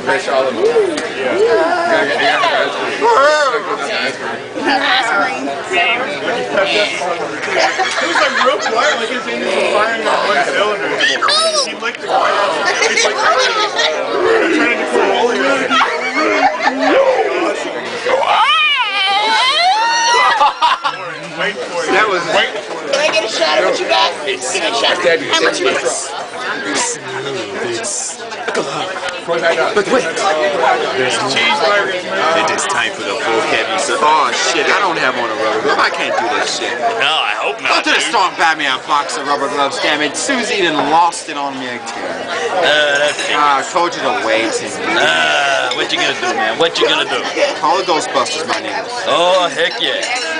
fish all of them. Yeah. Ice cream. He was like real quiet, like his engines were firing on one cylinder. He licked the quiet out. He's like, trying to control it. Wait for it. That was wait for it. Can I get a shot of what you got? It's Give me a shot. How much is this? but wait. There's cheeseburgers, man. It is time for the full Kevin. Oh shit, I don't have on a rubber glove. I can't do that shit. No, I hope Go not. to the store and buy me a box of rubber gloves, damn it. Susie done lost it on me again. I told you to wait. What you gonna do, man? What you gonna do? Call the Ghostbusters, my name. Oh, heck yeah.